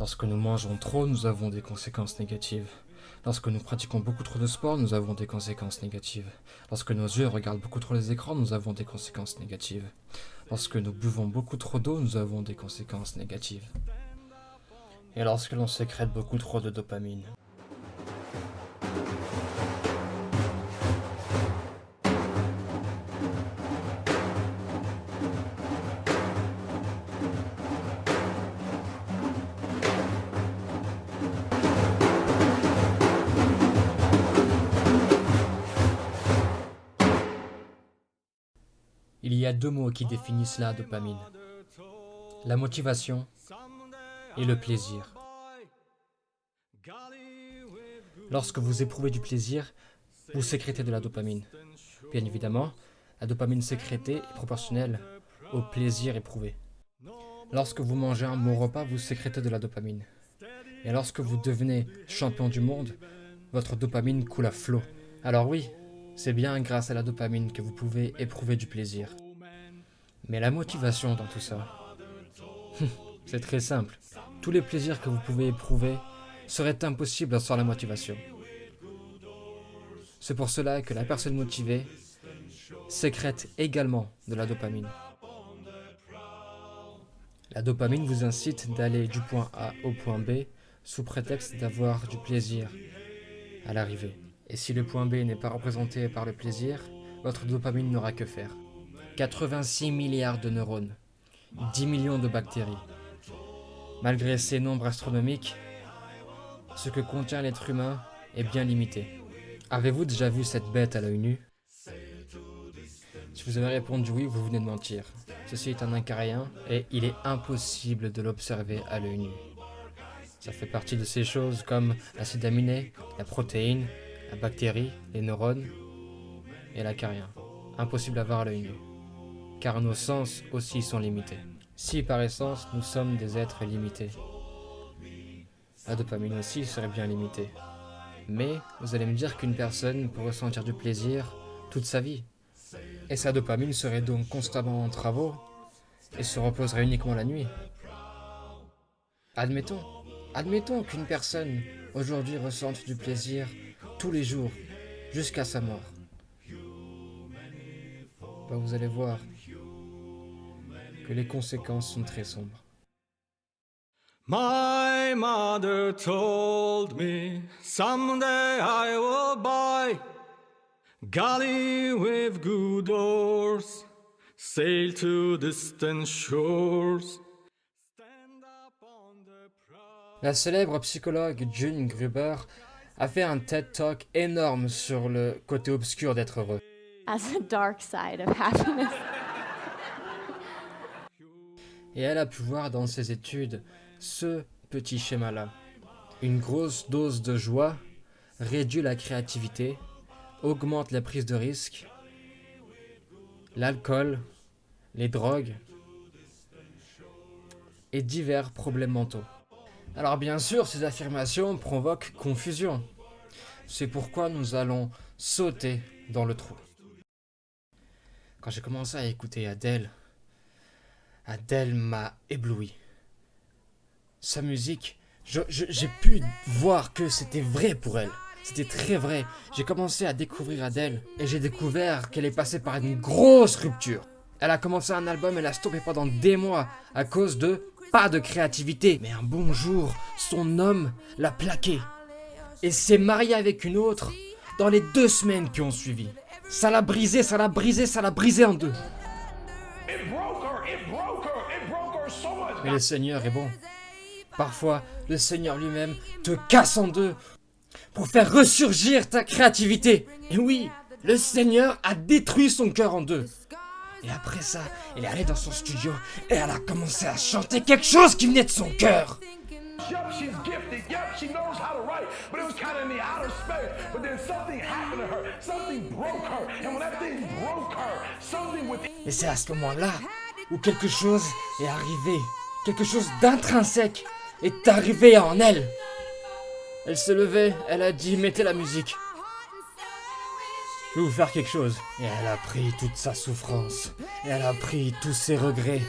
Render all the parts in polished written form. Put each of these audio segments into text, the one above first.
Lorsque nous mangeons trop, nous avons des conséquences négatives. Lorsque nous pratiquons beaucoup trop de sport, nous avons des conséquences négatives. Lorsque nos yeux regardent beaucoup trop les écrans, nous avons des conséquences négatives. Lorsque nous buvons beaucoup trop d'eau, nous avons des conséquences négatives. Et lorsque l'on sécrète beaucoup trop de dopamine. Il y a deux mots qui définissent la dopamine. La motivation et le plaisir. Lorsque vous éprouvez du plaisir, vous sécrétez de la dopamine. Bien évidemment, la dopamine sécrétée est proportionnelle au plaisir éprouvé. Lorsque vous mangez un bon repas, vous sécrétez de la dopamine. Et lorsque vous devenez champion du monde, votre dopamine coule à flot. Alors oui, c'est bien grâce à la dopamine que vous pouvez éprouver du plaisir. Mais la motivation dans tout ça, c'est très simple. Tous les plaisirs que vous pouvez éprouver seraient impossibles sans la motivation. C'est pour cela que la personne motivée sécrète également de la dopamine. La dopamine vous incite d'aller du point A au point B sous prétexte d'avoir du plaisir à l'arrivée. Et si le point B n'est pas représenté par le plaisir, votre dopamine n'aura que faire. 86 milliards de neurones, 10 millions de bactéries. Malgré ces nombres astronomiques, ce que contient l'être humain est bien limité. Avez-vous déjà vu cette bête à l'œil nu? Si vous avez répondu oui, vous venez de mentir. Ceci est un acarien et il est impossible de l'observer à l'œil nu. Ça fait partie de ces choses comme l'acide aminé, la protéine, la bactérie, les neurones et l'acarien. Impossible à voir à l'œil nu, car nos sens aussi sont limités. Si par essence nous sommes des êtres limités, la dopamine aussi serait bien limitée. Mais vous allez me dire qu'une personne peut ressentir du plaisir toute sa vie. Et sa dopamine serait donc constamment en travaux et se reposerait uniquement la nuit. Admettons qu'une personne aujourd'hui ressente du plaisir tous les jours jusqu'à sa mort. Ben, vous allez voir que les conséquences sont très sombres. My mother told me someday I will buy galley with good oars, sail to distant shores. La célèbre psychologue June Gruber a fait un TED Talk énorme sur le côté obscur d'être heureux. As the dark side of happiness. Et elle a pu voir dans ses études ce petit schéma-là. Une grosse dose de joie réduit la créativité, augmente la prise de risque, l'alcool, les drogues et divers problèmes mentaux. Alors bien sûr, ces affirmations provoquent confusion. C'est pourquoi nous allons sauter dans le trou. Quand j'ai commencé à écouter Adele m'a ébloui. Sa musique, j'ai pu voir que c'était vrai pour elle. C'était très vrai. J'ai commencé à découvrir Adele et j'ai découvert qu'elle est passée par une grosse rupture. Elle a commencé un album, elle a stoppé pendant des mois à cause de pas de créativité. Mais un bon jour, son homme l'a plaquée et s'est mariée avec une autre dans les 2 semaines qui ont suivi. Ça l'a brisé en deux. Mais le Seigneur est bon. Parfois, le Seigneur lui-même te casse en deux pour faire ressurgir ta créativité. Et oui, le Seigneur a détruit son cœur en deux. Et après ça, elle est allée dans son studio et elle a commencé à chanter quelque chose qui venait de son cœur. Yup, she's gifted. Yup, she knows how to write. But it was kind of in the outer space. But then something happened to her. Something broke her. And when that thing broke her, something within... Et c'est à ce moment-là où quelque chose est arrivé. Quelque chose d'intrinsèque est arrivé en elle. Elle s'est levée, elle a dit « Mettez la musique ». Je vais vous faire quelque chose. Et elle a pris toute sa souffrance. Et elle a pris tous ses regrets.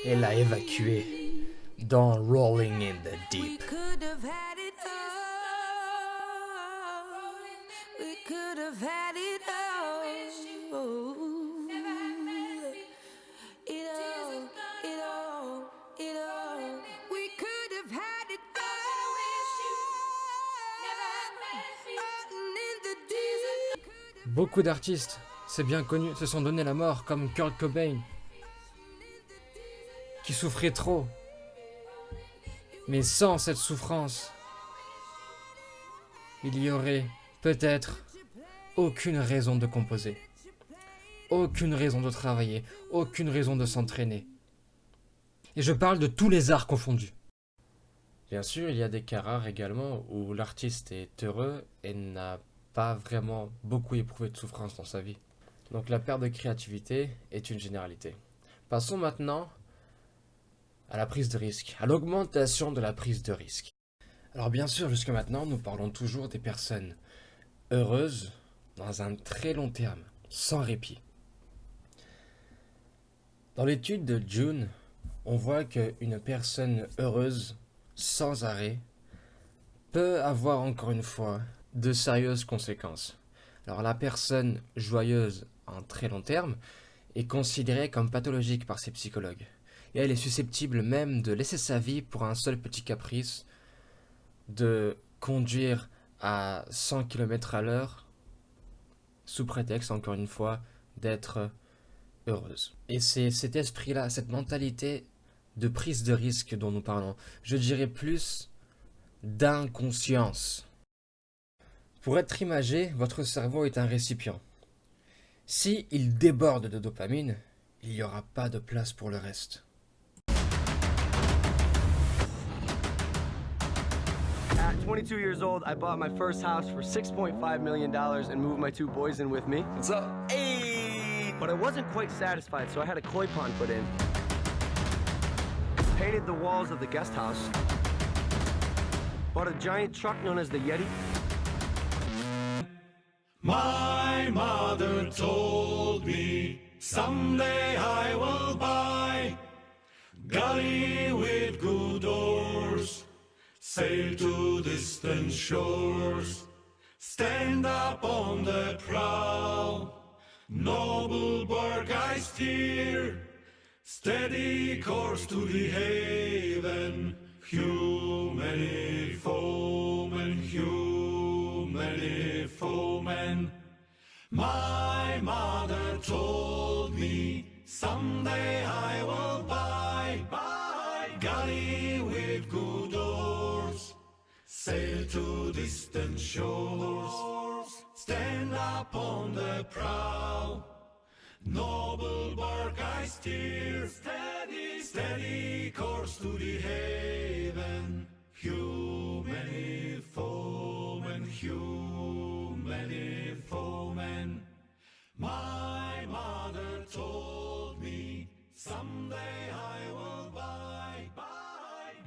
Et l'a évacué dans Rolling in the Deep. Beaucoup d'artistes, c'est bien connu, se sont donné la mort, comme Kurt Cobain, qui souffrait trop. Mais sans cette souffrance, il y aurait peut-être aucune raison de composer, aucune raison de travailler, aucune raison de s'entraîner. Et je parle de tous les arts confondus. Bien sûr, il y a des cas rares également où l'artiste est heureux et n'a pas vraiment beaucoup éprouvé de souffrance dans sa vie. Donc la perte de créativité est une généralité. Passons maintenant à la prise de risque, à l'augmentation de la prise de risque. Alors bien sûr, jusque maintenant, nous parlons toujours des personnes heureuses dans un très long terme, sans répit. Dans l'étude de June, on voit qu'une personne heureuse, sans arrêt, peut avoir encore une fois de sérieuses conséquences. Alors la personne joyeuse en très long terme est considérée comme pathologique par ses psychologues. Et elle est susceptible même de laisser sa vie pour un seul petit caprice, de conduire à 100 km/h, sous prétexte, encore une fois, d'être heureuse. Et c'est cet esprit-là, cette mentalité de prise de risque dont nous parlons. Je dirais plus d'inconscience. Pour être imagé, votre cerveau est un récipient. Si il déborde de dopamine, il n'y aura pas de place pour le reste. At 22 years old, I bought my first house for $6.5 million and moved my 2 boys in with me. What's up? Hey! But I wasn't quite satisfied, so I had a koi pond put in. Painted the walls of the guest house. Bought a giant truck known as the Yeti. My mother told me someday I will buy galley with good oars, sail to distant shores, stand up on the prow, noble bark I steer, steady course to the haven, human foemen, human foemen. My mother told me someday I will buy galley with good oars, sail to distant shores, stand up on the prow, noble bark I steer, steady course to the haven, human foemen, human foemen. My mother told me someday I will buy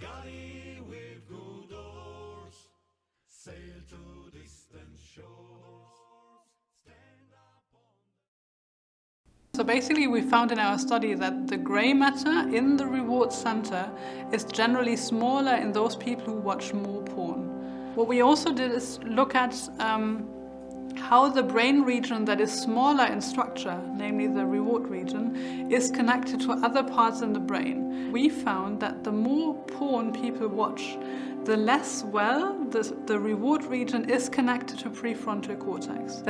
galley with good oars, sail to distant shores, stand up on. So basically we found in our study that the grey matter in the reward center is generally smaller in those people who watch more porn. What we also did is look at how the brain region that is smaller in structure, namely the reward region, is connected to other parts in the brain. We found that the more porn people watch, the less well the reward region is connected to prefrontal cortex.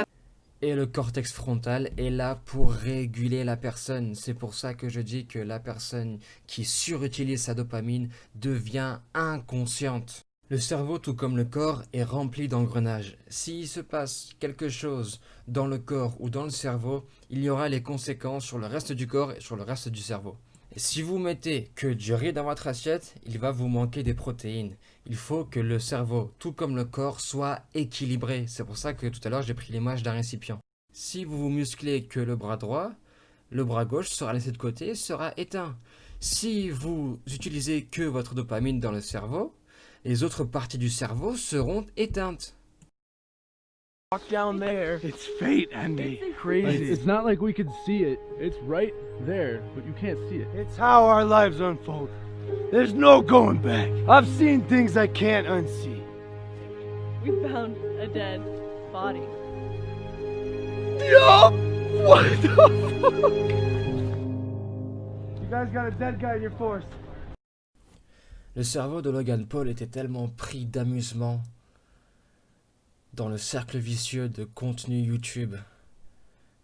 Et le cortex frontal est là pour réguler la personne. C'est pour ça que je dis que la personne qui surutilise sa dopamine devient inconsciente. Le cerveau, tout comme le corps, est rempli d'engrenages. S'il se passe quelque chose dans le corps ou dans le cerveau, il y aura les conséquences sur le reste du corps et sur le reste du cerveau. Et si vous mettez que du riz dans votre assiette, il va vous manquer des protéines. Il faut que le cerveau, tout comme le corps, soit équilibré. C'est pour ça que tout à l'heure j'ai pris l'image d'un récipient. Si vous vous musclez que le bras droit, le bras gauche sera laissé de côté, sera éteint. Si vous utilisez que votre dopamine dans le cerveau, les autres parties du cerveau seront éteintes. Walk down there. It's fate, Andy. Crazy. It's not like we could see it. It's right there, but you can't see it. It's how our lives unfold. There's no going back. I've seen things I can't unsee. We found a dead body. Yo! What the fuck? You guys got a dead guy in your force. Le cerveau de Logan Paul était tellement pris d'amusement dans le cercle vicieux de contenu YouTube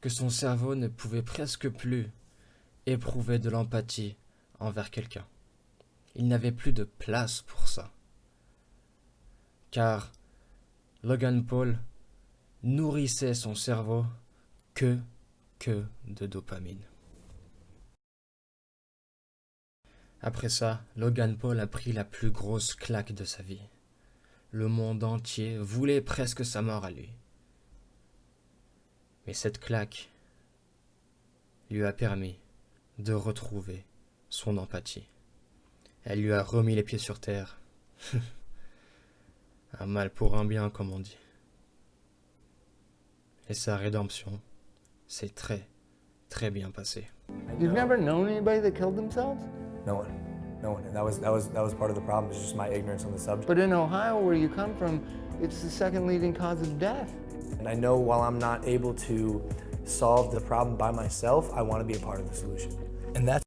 que son cerveau ne pouvait presque plus éprouver de l'empathie envers quelqu'un. Il n'avait plus de place pour ça. Car Logan Paul nourrissait son cerveau que de dopamine. Après ça, Logan Paul a pris la plus grosse claque de sa vie. Le monde entier voulait presque sa mort à lui. Mais cette claque lui a permis de retrouver son empathie. Elle lui a remis les pieds sur terre. Un mal pour un bien, comme on dit. Et sa rédemption s'est très bien passée. You've never known anybody that killed themselves? No one. And that was part of the problem. It's just my ignorance on the subject. But in Ohio, where you come from, it's the second leading cause of death. And I know while I'm not able to solve the problem by myself, I want to be a part of the solution. And that's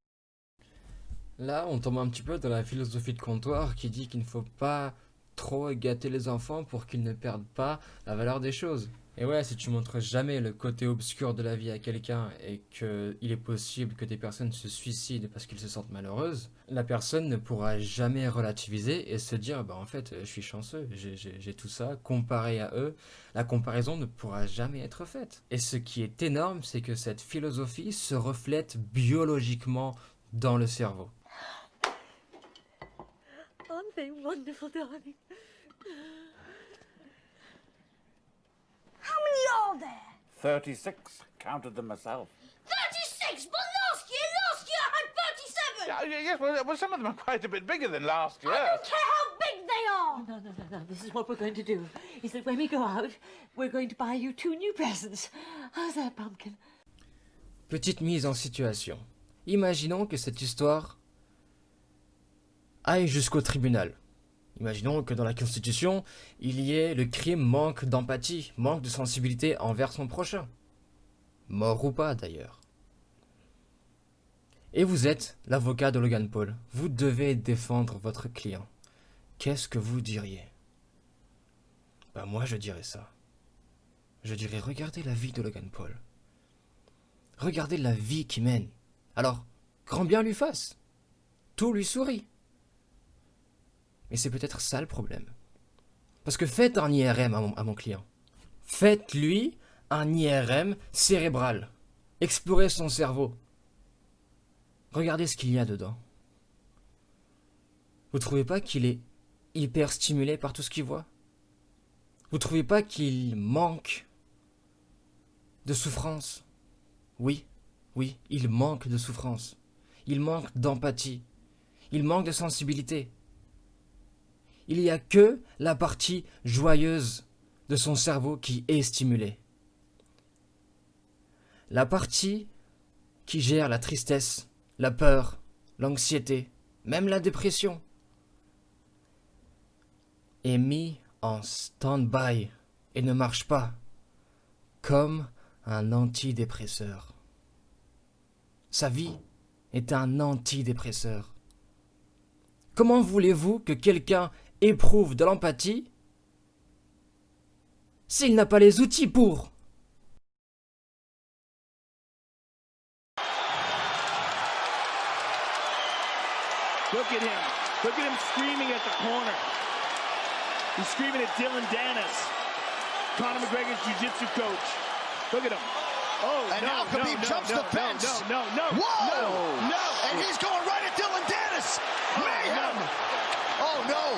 Là, on tombe un petit peu dans la philosophie de comptoir qui dit qu'il ne faut pas trop gâter les enfants pour qu'ils ne perdent pas la valeur des choses. Et ouais, si tu montres jamais le côté obscur de la vie à quelqu'un et qu'il est possible que des personnes se suicident parce qu'ils se sentent malheureuses, la personne ne pourra jamais relativiser et se dire bah en fait je suis chanceux, j'ai tout ça, comparé à eux, la comparaison ne pourra jamais être faite. Et ce qui est énorme, c'est que cette philosophie se reflète biologiquement dans le cerveau. Aren't they wonderful, darling? How many are there? 36. Counted them myself. 36? But last year I had 37! Yes, well, some of them are quite a bit bigger than last year. I don't care how big they are! No. This is what we're going to do. Is that when we go out, we're going to buy you 2 new presents. How's that, Pumpkin? Petite mise en situation. Imaginons que cette histoire aille jusqu'au tribunal. Imaginons que dans la Constitution, il y ait le crime manque d'empathie, manque de sensibilité envers son prochain. Mort ou pas d'ailleurs. Et vous êtes l'avocat de Logan Paul. Vous devez défendre votre client. Qu'est-ce que vous diriez? Ben moi je dirais ça. Je dirais regardez la vie de Logan Paul. Regardez la vie qu'il mène. Alors, grand bien lui fasse. Tout lui sourit. Mais c'est peut-être ça le problème. Parce que faites un IRM à mon client. Faites-lui un IRM cérébral. Explorez son cerveau. Regardez ce qu'il y a dedans. Vous trouvez pas qu'il est hyper stimulé par tout ce qu'il voit? Vous trouvez pas qu'il manque de souffrance? Oui, il manque de souffrance. Il manque d'empathie. Il manque de sensibilité. Il n'y a que la partie joyeuse de son cerveau qui est stimulée. La partie qui gère la tristesse, la peur, l'anxiété, même la dépression, est mise en stand-by et ne marche pas comme un antidépresseur. Sa vie est un antidépresseur. Comment voulez-vous que quelqu'un éprouve de l'empathie s'il n'a pas les outils pour? Look at him. Look at him screaming at the corner. He's screaming at Dylan Dennis, Conor McGregor's jiu-jitsu coach. Look at him. Oh, and now Khabib jumps the fence. No. Whoa! No! And he's going right at Dylan Dennis. Mayhem! Oh, no.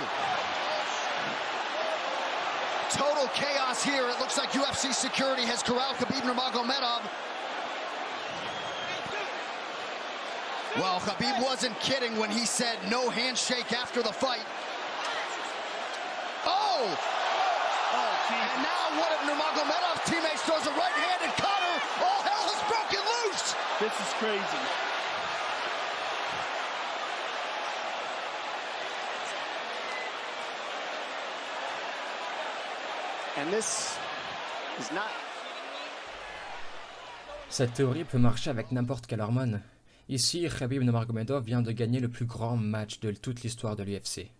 Total chaos here. It looks like UFC security has corralled Khabib Nurmagomedov. Well, Khabib wasn't kidding when he said no handshake after the fight. Oh! And now one of Nurmagomedov's teammates throws a right hand at Conor. All hell has broken loose! This is crazy. And this is not. Cette théorie peut marcher avec n'importe quelle hormone. Ici, Khabib Nurmagomedov vient de gagner le plus grand match de toute l'histoire de l'UFC.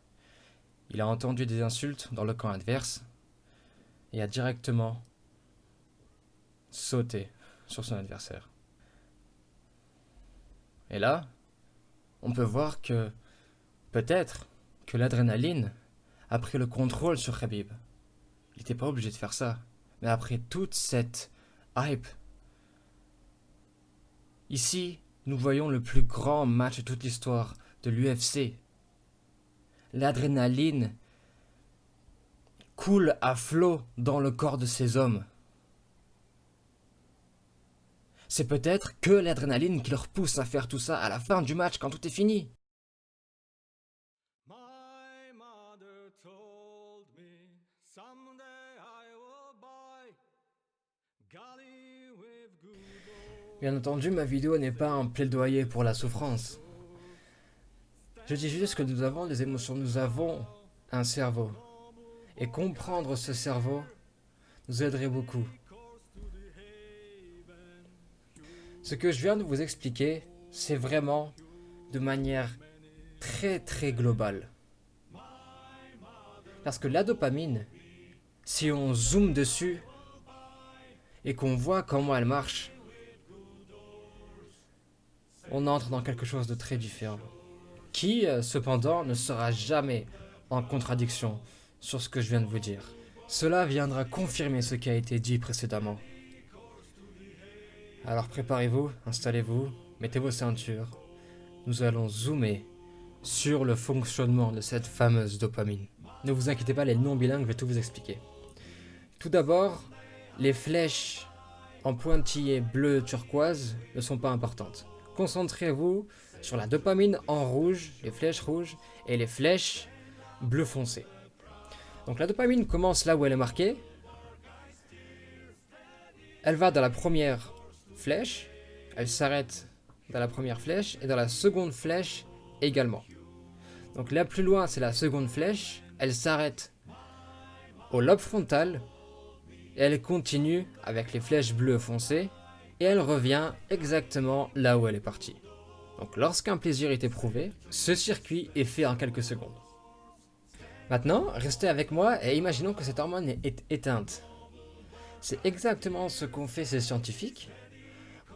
Il a entendu des insultes dans le camp adverse et a directement sauté sur son adversaire. Et là, on peut voir que peut-être que l'adrénaline a pris le contrôle sur Khabib. Il n'était pas obligé de faire ça. Mais après toute cette hype, ici, nous voyons le plus grand match de toute l'histoire de l'UFC. L'adrénaline coule à flot dans le corps de ces hommes. C'est peut-être que l'adrénaline qui leur pousse à faire tout ça à la fin du match quand tout est fini. Bien entendu, ma vidéo n'est pas un plaidoyer pour la souffrance. Je dis juste que nous avons des émotions, nous avons un cerveau. Et comprendre ce cerveau nous aiderait beaucoup. Ce que je viens de vous expliquer, c'est vraiment de manière très globale. Parce que la dopamine, si on zoome dessus et qu'on voit comment elle marche, on entre dans quelque chose de très différent. Qui, cependant, ne sera jamais en contradiction sur ce que je viens de vous dire. Cela viendra confirmer ce qui a été dit précédemment. Alors préparez-vous, installez-vous, mettez vos ceintures. Nous allons zoomer sur le fonctionnement de cette fameuse dopamine. Ne vous inquiétez pas, les non-bilingues, je vais tout vous expliquer. Tout d'abord, les flèches en pointillés bleu turquoise ne sont pas importantes. Concentrez-vous sur la dopamine en rouge, les flèches rouges, et les flèches bleu foncé. Donc la dopamine commence là où elle est marquée. Elle va dans la première flèche, elle s'arrête dans la première flèche, et dans la seconde flèche également. Donc là plus loin, c'est la seconde flèche, elle s'arrête au lobe frontal, et elle continue avec les flèches bleues foncées, et elle revient exactement là où elle est partie. Donc lorsqu'un plaisir est éprouvé, ce circuit est fait en quelques secondes. Maintenant, restez avec moi et imaginons que cette hormone est éteinte. C'est exactement ce qu'ont fait ces scientifiques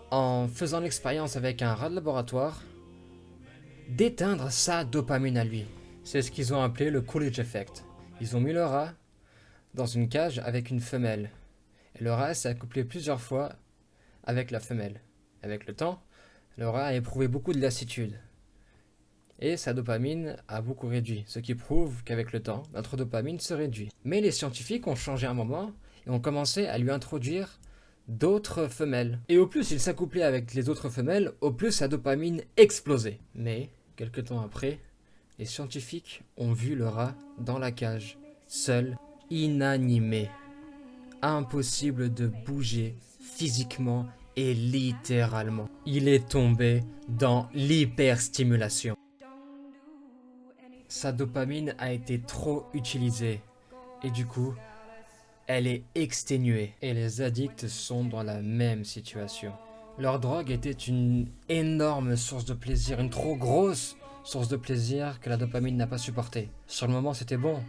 en faisant l'expérience avec un rat de laboratoire d'éteindre sa dopamine à lui. C'est ce qu'ils ont appelé le Coolidge Effect. Ils ont mis le rat dans une cage avec une femelle. Et le rat s'est accouplé plusieurs fois avec la femelle. Avec le temps, le rat a éprouvé beaucoup de lassitude. Et sa dopamine a beaucoup réduit, ce qui prouve qu'avec le temps, notre dopamine se réduit. Mais les scientifiques ont changé un moment et ont commencé à lui introduire d'autres femelles. Et au plus il s'accouplait avec les autres femelles, au plus sa dopamine explosait. Mais, quelque temps après, les scientifiques ont vu le rat dans la cage, seul, inanimé. Impossible de bouger physiquement et littéralement. Il est tombé dans l'hyperstimulation. Sa dopamine a été trop utilisée et du coup, elle est exténuée. Et les addicts sont dans la même situation. Leur drogue était une énorme source de plaisir, une trop grosse source de plaisir que la dopamine n'a pas supporté. Sur le moment, c'était bon,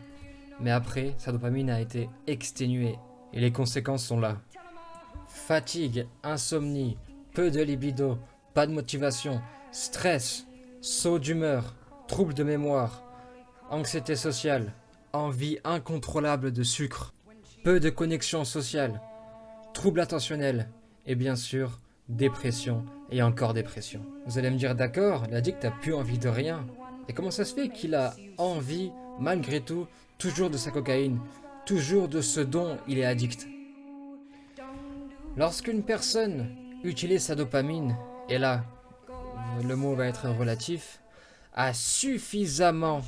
mais après, sa dopamine a été exténuée et les conséquences sont là. Fatigue, insomnie, peu de libido, pas de motivation, stress, saut d'humeur, troubles de mémoire, anxiété sociale, envie incontrôlable de sucre, peu de connexion sociale, troubles attentionnels et bien sûr dépression et encore dépression. Vous allez me dire d'accord, l'addict n'a plus envie de rien. Et comment ça se fait qu'il a envie malgré tout toujours de sa cocaïne, toujours de ce dont il est addict? Lorsqu'une personne utilise sa dopamine, et là, le mot va être relatif, a suffisamment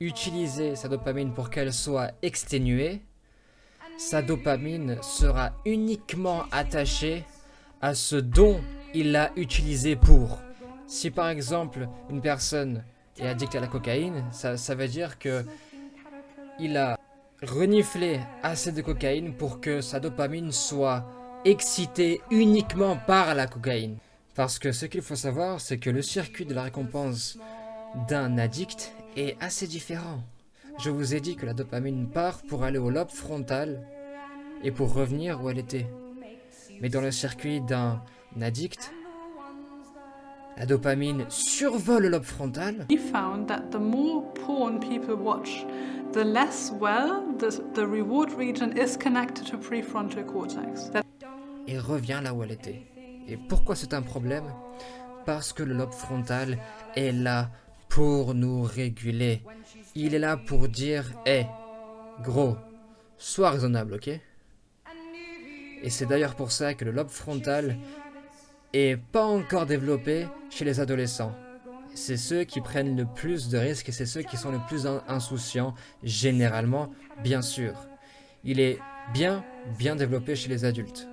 utilisé sa dopamine pour qu'elle soit exténuée, sa dopamine sera uniquement attachée à ce dont il l'a utilisé pour. Si par exemple, une personne est addict à la cocaïne, ça veut dire que il a renifler assez de cocaïne pour que sa dopamine soit excitée uniquement par la cocaïne. Parce que ce qu'il faut savoir, c'est que le circuit de la récompense d'un addict est assez différent. Je vous ai dit que la dopamine part pour aller au lobe frontal et pour revenir où elle était. Mais dans le circuit d'un addict, la dopamine survole le lobe frontal. We found that the more porn people watch, the less well the reward region is connected to prefrontal cortex. Et revient là où elle était. Et pourquoi c'est un problème? Parce que le lobe frontal est là pour nous réguler. Il est là pour dire « Hey, gros, sois raisonnable, ok ?» Et c'est d'ailleurs pour ça que le lobe frontal est pas encore développé chez les adolescents. C'est ceux qui prennent le plus de risques et c'est ceux qui sont le plus insouciants, généralement, bien sûr. Il est bien développé chez les adultes,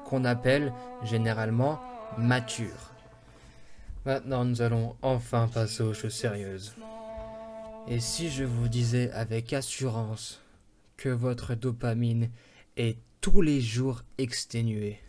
qu'on appelle généralement matures. Maintenant, nous allons enfin passer aux choses sérieuses. Et si je vous disais avec assurance que votre dopamine est tous les jours exténuée?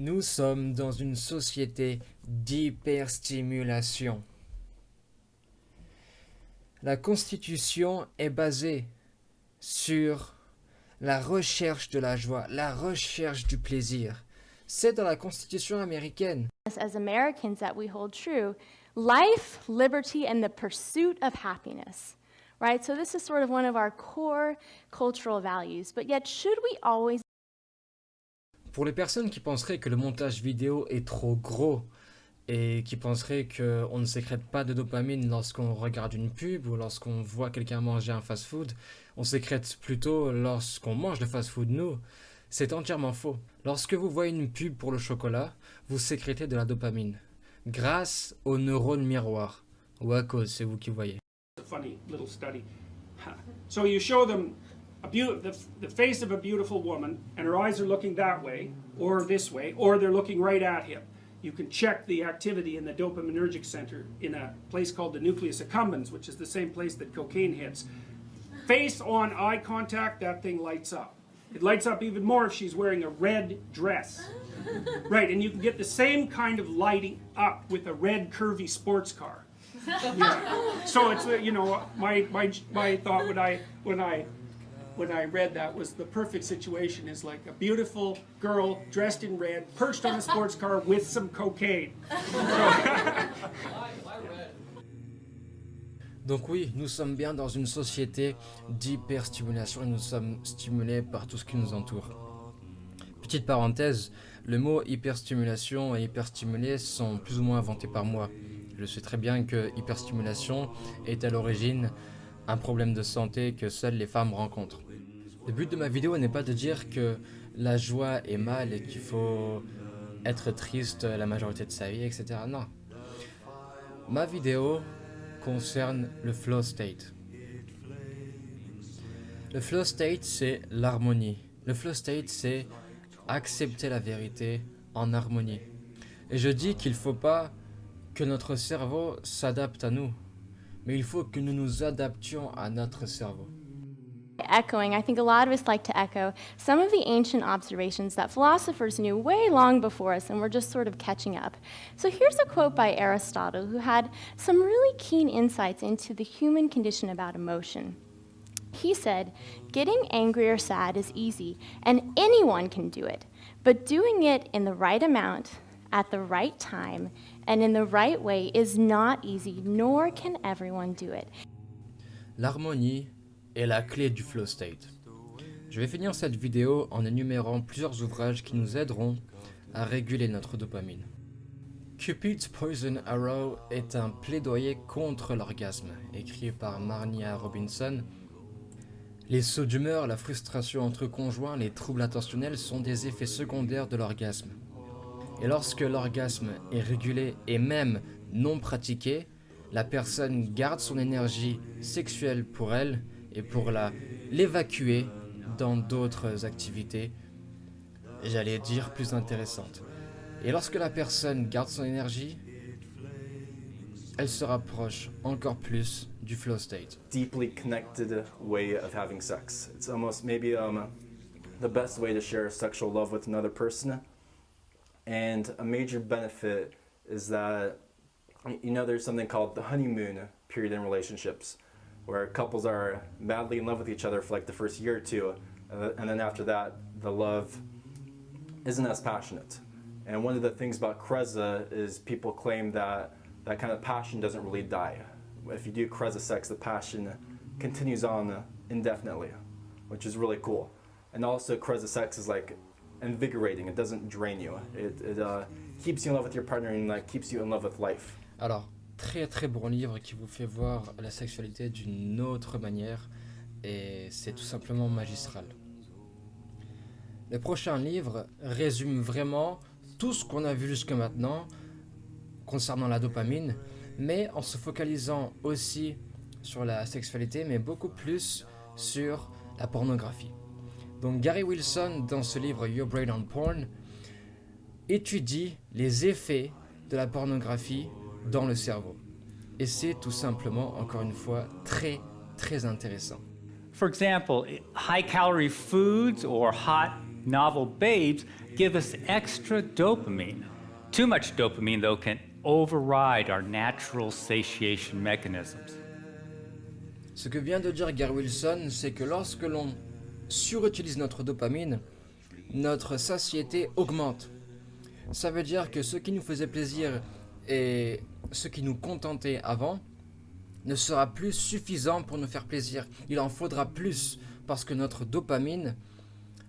Nous sommes dans une société d'hyperstimulation. La Constitution est basée sur la recherche de la joie, la recherche du plaisir. C'est dans la Constitution américaine. As Americans that we hold true, life, liberty, and the pursuit of happiness, right? So this is sort of one of our core cultural values, but yet should we always... Pour les personnes qui penseraient que le montage vidéo est trop gros et qui penseraient qu'on ne sécrète pas de dopamine lorsqu'on regarde une pub ou lorsqu'on voit quelqu'un manger un fast-food, on sécrète plutôt lorsqu'on mange le fast-food nous, c'est entièrement faux. Lorsque vous voyez une pub pour le chocolat, vous sécrétez de la dopamine grâce aux neurones miroirs ou à cause, c'est vous qui voyez. A funny little study. So you show them the face of a beautiful woman, and her eyes are looking that way, or this way, or they're looking right at him. You can check the activity in the dopaminergic center in a place called the nucleus accumbens, which is the same place that cocaine hits. Face on eye contact, that thing lights up. It lights up even more if she's wearing a red dress. Right, and you can get the same kind of lighting up with a red curvy sports car. Yeah. So it's, you know, my thought when I read that was the perfect situation is like a beautiful girl dressed in red, perched on a sports car with some cocaine. Donc oui, nous sommes bien dans une société d'hyperstimulation et nous sommes stimulés par tout ce qui nous entoure. Petite parenthèse, le mot hyperstimulation et hyperstimulé sont plus ou moins inventés par moi. Je sais très bien que hyperstimulation est à l'origine un problème de santé que seules les femmes rencontrent. Le but de ma vidéo n'est pas de dire que la joie est mal et qu'il faut être triste la majorité de sa vie, etc. Non. Ma vidéo concerne le flow state. Le flow state, c'est l'harmonie. Le flow state, c'est accepter la vérité en harmonie. Et je dis qu'il ne faut pas que notre cerveau s'adapte à nous, mais il faut que nous nous adaptions à notre cerveau. Echoing, I think a lot of us like to echo some of the ancient observations that philosophers knew way long before us, and we're just sort of catching up. So here's a quote by Aristotle, who had some really keen insights into the human condition about emotion. He said, "Getting angry or sad is easy, and anyone can do it, but doing it in the right amount, at the right time, and in the right way is not easy, nor can everyone do it." L'harmonie est la clé du flow state. Je vais finir cette vidéo en énumérant plusieurs ouvrages qui nous aideront à réguler notre dopamine. Cupid's Poison Arrow est un plaidoyer contre l'orgasme, écrit par Marnia Robinson. Les sauts d'humeur, la frustration entre conjoints, les troubles attentionnels sont des effets secondaires de l'orgasme. Et lorsque l'orgasme est régulé et même non pratiqué, la personne garde son énergie sexuelle pour elle et pour l'évacuer dans d'autres activités, j'allais dire plus intéressantes. Et lorsque la personne garde son énergie, elle se rapproche encore plus du flow state. Deeply connected way of having sex. It's almost maybe the best way to share sexual love with another person. And a major benefit is that, you know, there's something called the honeymoon period in relationships, where couples are madly in love with each other for like the first year or two, and then after that, the love isn't as passionate. And one of the things about Kreza is people claim that that kind of passion doesn't really die. If you do Kreza sex, the passion continues on indefinitely, which is really cool. And also Kreza sex is like invigorating, it doesn't drain you. It keeps you in love with your partner and like keeps you in love with life. Alors, très très bon livre qui vous fait voir la sexualité d'une autre manière et c'est tout simplement magistral. Le prochain livre résume vraiment tout ce qu'on a vu jusque maintenant concernant la dopamine, mais en se focalisant aussi sur la sexualité, mais beaucoup plus sur la pornographie. Donc Gary Wilson, dans ce livre Your Brain on Porn, étudie les effets de la pornographie dans le cerveau. Et c'est tout simplement, encore une fois, très, très intéressant. For example, high-calorie foods or hot, novel babes give us extra dopamine. Too much dopamine, though, can override our natural satiation mechanisms. Ce que vient de dire Gary Wilson, c'est que lorsque l'on surutilise notre dopamine, notre satiété augmente. Ça veut dire que ce qui nous faisait plaisir et ce qui nous contentait avant ne sera plus suffisant pour nous faire plaisir. Il en faudra plus parce que notre dopamine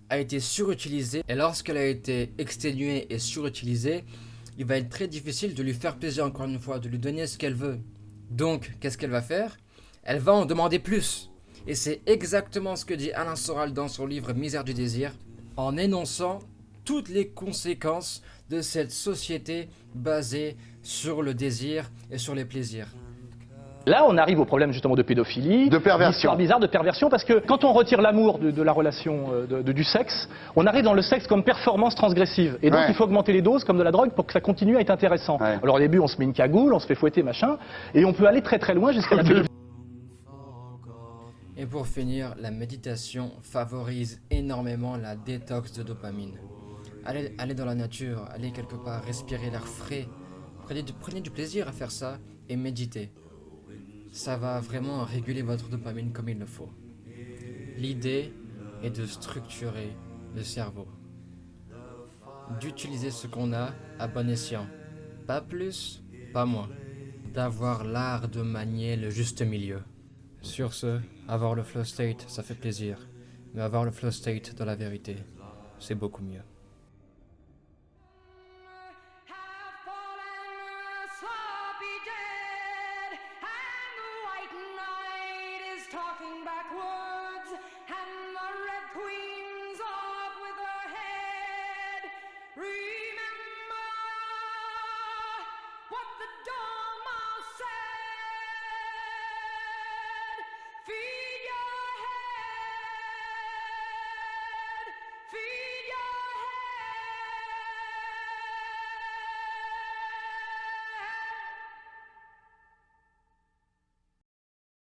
a été surutilisée et lorsqu'elle a été exténuée et surutilisée, il va être très difficile de lui faire plaisir encore une fois, de lui donner ce qu'elle veut. Donc, qu'est-ce qu'elle va faire ? Elle va en demander plus. Et c'est exactement ce que dit Alain Soral dans son livre Misère du désir, en énonçant toutes les conséquences de cette société basée sur le désir et sur les plaisirs. Là, on arrive au problème justement de pédophilie, de perversion, d'histoire bizarre, de perversion, parce que quand on retire l'amour de la relation du sexe, on arrive dans le sexe comme performance transgressive. Et donc il faut augmenter les doses comme de la drogue pour que ça continue à être intéressant. Alors au début, on se met une cagoule, on se fait fouetter, machin, et on peut aller très très loin jusqu'à la pédophilie. Et pour finir, la méditation favorise énormément la détox de dopamine. Allez dans la nature, allez quelque part, respirez l'air frais, prenez du plaisir à faire ça et méditez. Ça va vraiment réguler votre dopamine comme il le faut. L'idée est de structurer le cerveau, d'utiliser ce qu'on a à bon escient, pas plus, pas moins, d'avoir l'art de manier le juste milieu. Sur ce, avoir le flow state, ça fait plaisir, mais avoir le flow state dans la vérité, c'est beaucoup mieux.